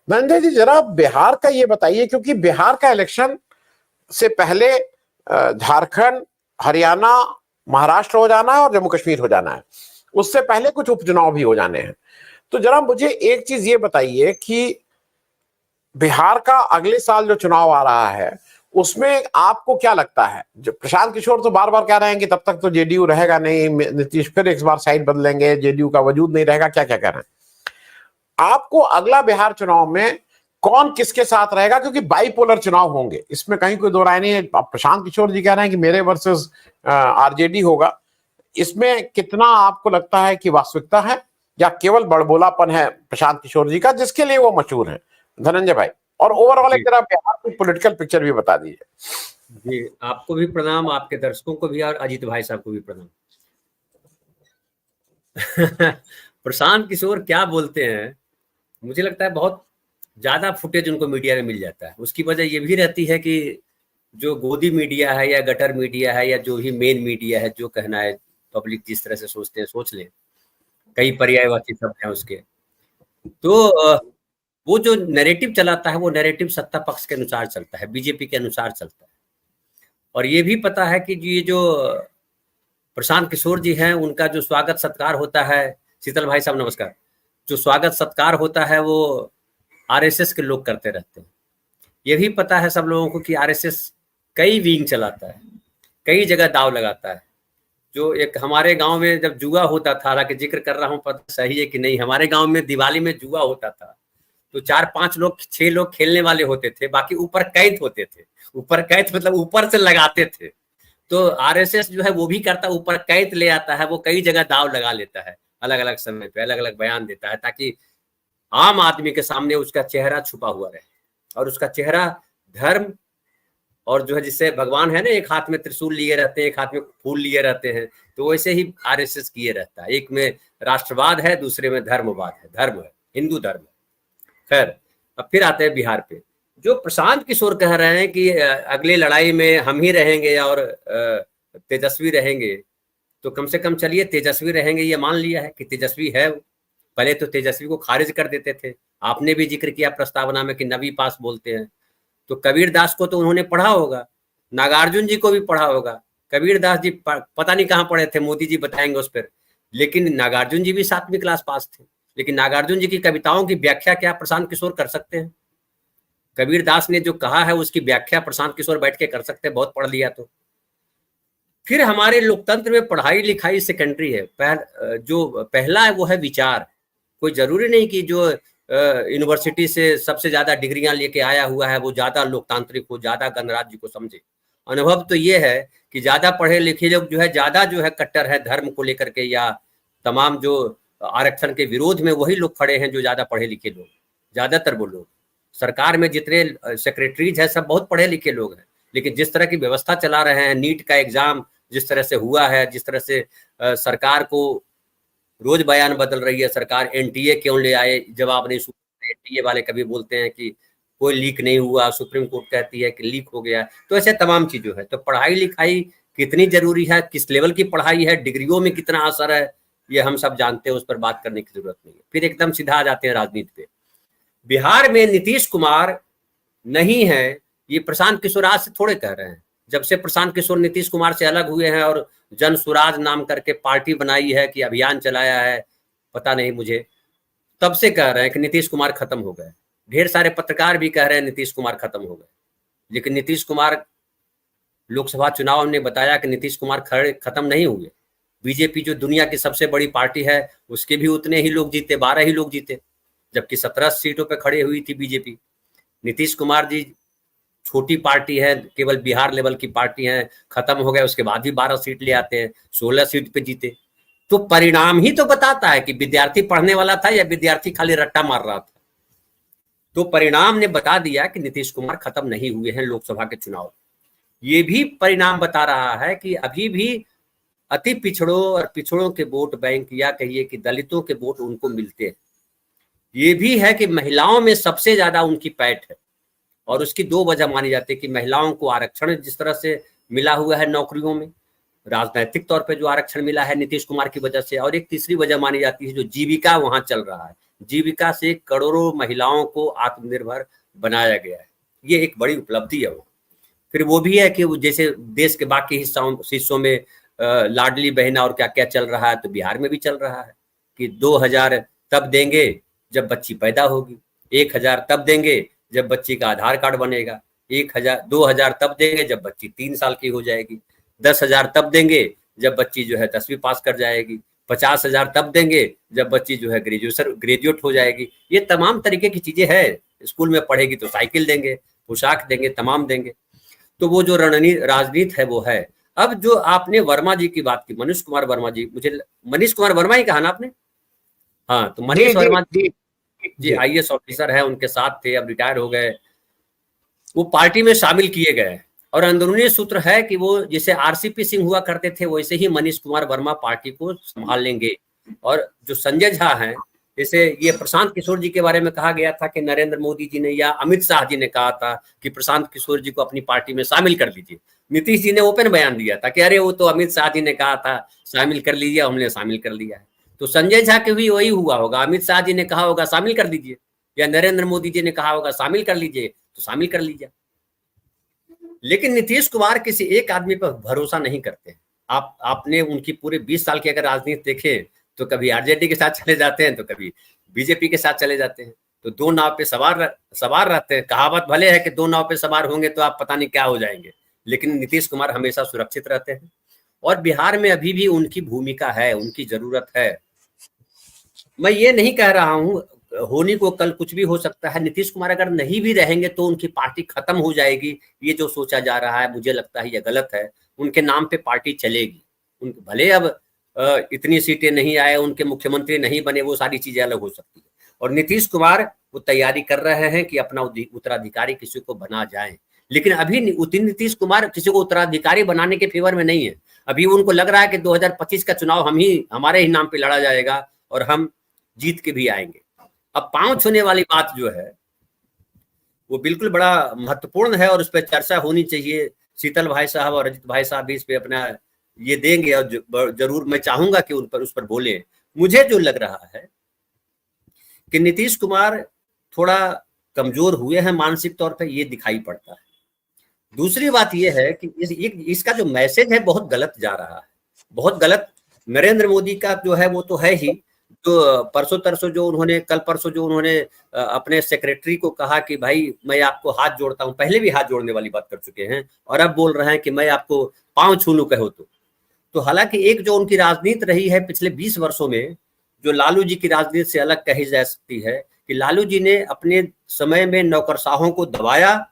धनंजय जी, जरा बिहार का ये बताइए, क्योंकि बिहार का इलेक्शन से पहले झारखंड, हरियाणा, महाराष्ट्र हो जाना है और जम्मू कश्मीर हो जाना है। उससे पहले कुछ उपचुनाव भी हो जाने हैं। तो जरा मुझे एक चीज ये बताइए कि बिहार का अगले साल जो चुनाव आ रहा है उसमें आपको क्या लगता है? जो प्रशांत किशोर तो बार बार कह रहे हैं कि तब तक तो जेडीयू रहेगा नहीं, नीतीश फिर एक बार साइड बदलेंगे, जेडीयू का वजूद नहीं रहेगा, क्या क्या कह रहे हैं। आपको अगला बिहार चुनाव में कौन किसके साथ रहेगा? क्योंकि बाइपोलर चुनाव होंगे, इसमें कहीं कोई दो राय नहीं है। प्रशांत किशोर जी कह रहे हैं कि मेरे वर्सेस आरजेडी होगा। इसमें कितना आपको लगता है कि वास्तविकता है या केवल बड़बोलापन है प्रशांत किशोर जी का, जिसके लिए वो मशहूर है? धनंजय भाई, और ओवरऑल एक तरह बिहार की पॉलिटिकल पिक्चर भी बता दीजिए। जी, आपको भी प्रणाम, आपके दर्शकों को भी, और अजीत भाई साहब को भी प्रणाम। प्रशांत किशोर क्या बोलते हैं, मुझे लगता है बहुत ज्यादा फुटेज उनको मीडिया में मिल जाता है। उसकी वजह ये भी रहती है कि जो गोदी मीडिया है या गटर मीडिया है या जो भी मेन मीडिया है, जो कहना है पब्लिक जिस तरह से सोचते हैं सोच लें, कई पर्यायवाची शब्द हैं उसके। तो वो जो नैरेटिव चलाता है वो नैरेटिव सत्ता पक्ष के अनुसार चलता है, बीजेपी के अनुसार चलता है। और ये भी पता है कि ये जो प्रशांत किशोर जी हैं, उनका जो स्वागत सत्कार होता है, शीतल भाई साहब नमस्कार, जो स्वागत सत्कार होता है वो आरएसएस के लोग करते रहते हैं। ये भी पता है सब लोगों को कि आरएसएस कई विंग चलाता है, कई जगह दाव लगाता है। जो एक हमारे गांव में जब जुआ होता था, हालांकि जिक्र कर रहा हूँ, पता सही है कि नहीं, हमारे गांव में दिवाली में जुआ होता था तो 4-5 लोग 6 लोग खेलने वाले होते थे, बाकी ऊपर कैद होते थे। ऊपर कैद मतलब ऊपर से लगाते थे। तो आरएसएस जो है वो भी करता, ऊपर कैद ले आता है, वो कई जगह दाव लगा लेता है, अलग अलग समय पे अलग अलग बयान देता है, ताकि आम आदमी के सामने उसका चेहरा छुपा हुआ रहे। और उसका चेहरा धर्म और जो है, जिससे भगवान है ना, एक हाथ में त्रिशूल लिए रहते हैं, एक हाथ में फूल लिए रहते हैं, तो वैसे ही आरएसएस किए रहता है। एक में राष्ट्रवाद है, दूसरे में धर्मवाद है, धर्म है, हिंदू धर्म है। खैर, अब फिर आते हैं बिहार पे। जो प्रशांत किशोर कह रहे हैं कि अगले लड़ाई में हम ही रहेंगे और तेजस्वी रहेंगे, तो कम से कम चलिए तेजस्वी रहेंगे ये मान लिया है कि तेजस्वी है। पहले तो तेजस्वी को खारिज कर देते थे। आपने भी जिक्र किया प्रस्तावना में कि नबी पास बोलते हैं, तो कबीर दास को तो उन्होंने पढ़ा होगा, नागार्जुन जी को भी पढ़ा होगा। कबीर दास जी पता नहीं कहाँ पढ़े थे, मोदी जी बताएंगे उस पर। लेकिन नागार्जुन जी भी 7वीं क्लास पास थे। लेकिन नागार्जुन जी की कविताओं की व्याख्या क्या प्रशांत किशोर कर सकते हैं? कबीर दास ने जो कहा है उसकी व्याख्या प्रशांत किशोर बैठ के कर सकते हैं, बहुत पढ़ लिया तो। फिर हमारे लोकतंत्र में पढ़ाई लिखाई सेकेंडरी है, जो पहला है वो है विचार। कोई जरूरी नहीं कि जो यूनिवर्सिटी से सबसे ज्यादा डिग्रियां लेके आया हुआ है वो ज्यादा लोकतांत्रिक हो, ज्यादा गणराज्य को समझे। अनुभव तो ये है कि ज्यादा पढ़े लिखे लोग जो है ज्यादा जो है कट्टर है धर्म को लेकर के, या तमाम जो आरक्षण के विरोध में वही लोग खड़े हैं जो ज्यादा पढ़े लिखे लोग, ज्यादातर वो लोग। सरकार में जितने सेक्रेटरीज है सब बहुत पढ़े लिखे लोग हैं, लेकिन जिस तरह की व्यवस्था चला रहे हैं, नीट का एग्जाम जिस तरह से हुआ है, जिस तरह से सरकार को रोज बयान बदल रही है सरकार, एनटीए क्यों ले आए, जवाब नहीं। एनटीए वाले कभी बोलते हैं कि कोई लीक नहीं हुआ, सुप्रीम कोर्ट कहती है कि लीक हो गया। तो ऐसे तमाम चीजों है। तो पढ़ाई लिखाई कितनी जरूरी है, किस लेवल की पढ़ाई है, डिग्रियों में कितना असर है, ये हम सब जानते हैं, उस पर बात करने की जरूरत नहीं है। फिर एकदम सीधा आ जाते हैं राजनीति पे। बिहार में नीतीश कुमार नहीं है, ये प्रशांत किशोर आज से थोड़े कह रहे हैं। जब से प्रशांत किशोर नीतीश कुमार से अलग हुए हैं और जन स्वराज नाम करके पार्टी बनाई है कि अभियान चलाया है, पता नहीं मुझे, तब से कह रहे हैं कि नीतीश कुमार खत्म हो गए। ढेर सारे पत्रकार भी कह रहे हैं नीतीश कुमार खत्म हो गए। लेकिन नीतीश कुमार, लोकसभा चुनाव ने बताया कि नीतीश कुमार खत्म नहीं हुए। बीजेपी जो दुनिया की सबसे बड़ी पार्टी है, उसके भी उतने ही लोग जीते, 12 ही लोग जीते, जबकि 17 सीटों पर खड़े हुई थी बीजेपी। नीतीश कुमार जी छोटी पार्टी है, केवल बिहार लेवल की पार्टी है, खत्म हो गए, उसके बाद भी 12 सीट ले आते हैं, 16 सीट पे जीते। तो परिणाम ही तो बताता है कि विद्यार्थी पढ़ने वाला था या विद्यार्थी खाली रट्टा मार रहा था। तो परिणाम ने बता दिया कि नीतीश कुमार खत्म नहीं हुए हैं लोकसभा के चुनाव। ये भी परिणाम बता रहा है कि अभी भी अति पिछड़ों और पिछड़ों के वोट बैंक, या कहिए कि दलितों के वोट उनको मिलते हैं। ये भी है कि महिलाओं में सबसे ज्यादा उनकी पैठ है, और उसकी 2 वजह मानी जाती है कि महिलाओं को आरक्षण जिस तरह से मिला हुआ है नौकरियों में, राजनैतिक तौर पे जो आरक्षण मिला है नीतीश कुमार की वजह से, और एक तीसरी वजह मानी जाती है जो जीविका वहां चल रहा है, जीविका से करोड़ों महिलाओं को आत्मनिर्भर बनाया गया है। ये एक बड़ी उपलब्धि है वो। फिर वो भी है कि वो जैसे देश के बाकी हिस्सों में लाडली बहना और क्या क्या चल रहा है, तो बिहार में भी चल रहा है कि 2000 तब देंगे जब बच्ची पैदा होगी, 1000 तब देंगे जब बच्ची का आधार कार्ड बनेगा, 2000 तब देंगे जब बच्ची 3 साल की हो जाएगी, 10,000 तब देंगे जब बच्ची जो है 10वीं पास कर जाएगी, 50,000 तब देंगे जब बच्ची जो है ग्रेजुएट हो जाएगी। ये तमाम तरीके की चीजें हैं। स्कूल में पढ़ेगी तो साइकिल देंगे, पोशाक देंगे, तमाम देंगे। तो वो जो राजनीति है वो है। अब जो आपने वर्मा जी की बात की, मनीष कुमार वर्मा जी, मुझे मनीष कुमार वर्मा ही कहा ना आपने? हाँ, तो मनीष वर्मा जी IAS ऑफिसर है, उनके साथ थे, अब रिटायर हो गए। वो पार्टी में शामिल किए गए और अंदरूनी सूत्र है कि वो जैसे RCP सिंह हुआ करते थे वैसे ही मनीष कुमार वर्मा पार्टी को संभाल लेंगे। और जो संजय झा हैं, जैसे ये प्रशांत किशोर जी के बारे में कहा गया था कि नरेंद्र मोदी जी ने या अमित शाह जी ने कहा था कि प्रशांत किशोर जी को अपनी पार्टी में शामिल कर लीजिए। नीतीश जी ने ओपन बयान दिया था कि अरे वो तो अमित शाह जी ने कहा था शामिल कर लीजिए, हमने शामिल कर लिया है। तो संजय झा के भी वही हुआ होगा, अमित शाह जी ने कहा होगा शामिल कर दीजिए, या नरेंद्र मोदी जी ने कहा होगा शामिल कर लीजिए, तो शामिल कर लीजिए। लेकिन नीतीश कुमार किसी एक आदमी पर भरोसा नहीं करते। आपने उनकी पूरे 20 साल की अगर राजनीति देखें तो कभी RJD के साथ चले जाते हैं तो कभी BJP के साथ चले जाते हैं। तो दो नाव पे सवार रहते हैं। कहावत भले है कि दो नाव पे सवार होंगे तो आप पता नहीं क्या हो जाएंगे, लेकिन नीतीश कुमार हमेशा सुरक्षित रहते हैं। और बिहार में अभी भी उनकी भूमिका है, उनकी जरूरत है। मैं ये नहीं कह रहा हूं होनी को कल कुछ भी हो सकता है। नीतीश कुमार अगर नहीं भी रहेंगे तो उनकी पार्टी खत्म हो जाएगी, ये जो सोचा जा रहा है मुझे लगता है ये गलत है। उनके नाम पे पार्टी चलेगी। भले अब इतनी सीटें नहीं आए, उनके मुख्यमंत्री नहीं बने, वो सारी चीजें अलग हो सकती है। और नीतीश कुमार वो तैयारी कर रहे हैं कि अपना उत्तराधिकारी किसी को बना जाए। लेकिन अभी नीतीश कुमार किसी को उत्तराधिकारी बनाने के फेवर में नहीं है। अभी उनको लग रहा है कि 2025 का चुनाव हमारे ही नाम पे लड़ा जाएगा और हम जीत के भी आएंगे। अब पांव छूने वाली बात जो है वो बिल्कुल बड़ा महत्वपूर्ण है और उस पर चर्चा होनी चाहिए। शीतल भाई साहब और अजित भाई साहब भी इस पे अपना ये देंगे और जरूर मैं चाहूंगा कि उस पर बोले। मुझे जो लग रहा है कि नीतीश कुमार थोड़ा कमजोर हुए हैं मानसिक तौर पे, ये दिखाई पड़ता है। दूसरी बात ये है कि इसका जो मैसेज है बहुत गलत जा रहा है, बहुत गलत। नरेंद्र मोदी का जो है वो तो है ही, जो कल परसों जो उन्होंने अपने सेक्रेटरी को कहा कि भाई मैं आपको हाथ जोड़ता हूं, पहले भी हाथ जोड़ने वाली बात कर चुके हैं और अब बोल रहे हैं कि मैं आपको पांव छू लूं कहो तो हालांकि एक जो उनकी राजनीति रही है पिछले 20 वर्षों में, जो लालू जी की राजनीति से अलग कही जा सकती है कि लालू जी ने अपने समय में नौकरशाहों को दबाया,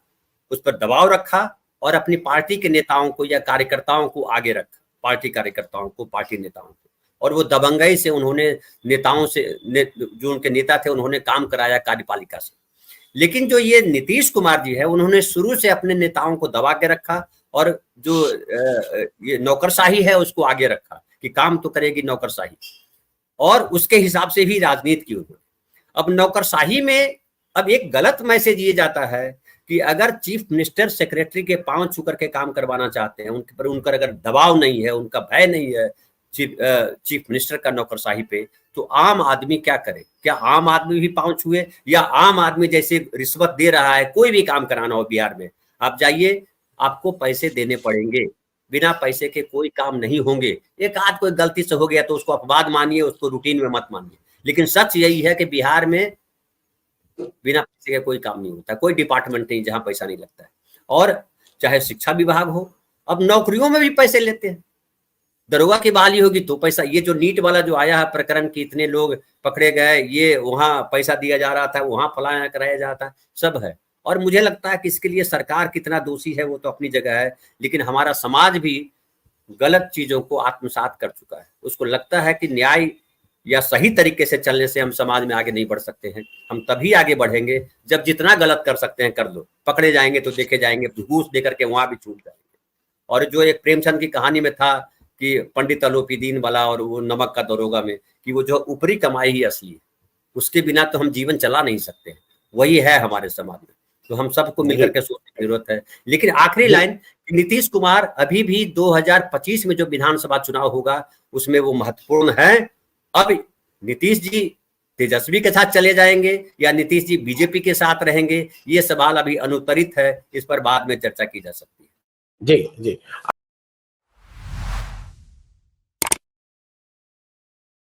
उस पर दबाव रखा और अपनी पार्टी के नेताओं को या कार्यकर्ताओं को आगे रखा, पार्टी कार्यकर्ताओं को, पार्टी नेताओं को। और वो दबंगई से उन्होंने नेताओं से जो उनके नेता थे उन्होंने काम कराया कार्यपालिका से। लेकिन जो ये नीतीश कुमार जी है उन्होंने शुरू से अपने नेताओं को दबा के रखा और जो ये नौकरशाही है उसको आगे रखा कि काम तो करेगी नौकरशाही, और उसके हिसाब से भी राजनीति की उन्होंने। अब नौकरशाही में अब एक गलत मैसेज ये जाता है कि अगर चीफ मिनिस्टर सेक्रेटरी के पांव छू करके काम करवाना चाहते हैं, उनके पर उनका अगर दबाव नहीं है, उनका भय नहीं है चीफ मिनिस्टर का नौकरशाही पे, तो आम आदमी क्या करे? क्या आम आदमी भी पांव छुए? या आम आदमी जैसे रिश्वत दे रहा है, कोई भी काम कराना हो बिहार में, आप जाइए, आपको पैसे देने पड़ेंगे, बिना पैसे के कोई काम नहीं होंगे। एक आध कोई गलती से हो गया तो उसको अपवाद मानिए, उसको रूटीन में मत मानिए, लेकिन सच यही है कि बिहार में बिना पैसे के कोई काम नहीं होता, कोई डिपार्टमेंट नहीं जहां पैसा नहीं लगता है। और चाहे शिक्षा विभाग हो, अब नौकरियों में भी पैसे लेते हैं। दरोगा की बहाली होगी तो पैसा, ये जो नीट वाला जो आया है प्रकरण की इतने लोग पकड़े गए, ये वहां पैसा दिया जा रहा था, वहां फलाना कराया जाता, सब है। और मुझे लगता है कि इसके लिए सरकार कितना दोषी है वो तो अपनी जगह है, लेकिन हमारा समाज भी गलत चीजों को आत्मसात कर चुका है। उसको लगता है कि न्याय या सही तरीके से चलने से हम समाज में आगे नहीं बढ़ सकते हैं। हम तभी आगे बढ़ेंगे जब जितना गलत कर सकते हैं कर दो, पकड़े जाएंगे तो देखे जाएंगे, घूस दे करके वहां भी छूट जाएंगे। और जो एक प्रेमचंद की कहानी में था कि पंडित अलोपीदीन वाला और वो नमक का दरोगा में, कि वो जो ऊपरी कमाई ही असली है, उसके बिना तो हम जीवन चला नहीं सकते। वही है हमारे समाज में, तो हम सबको मिलकर के सोचने की जरूरत है। लेकिन आखिरी लाइन, नीतीश कुमार अभी भी 2025 में जो विधानसभा चुनाव होगा उसमें वो महत्वपूर्ण है। अब नीतीश जी तेजस्वी के साथ चले जाएंगे या नीतीश जी बीजेपी के साथ रहेंगे, ये सवाल अभी अनुत्तरित है, इस पर बाद में चर्चा की जा सकती है। जी जी।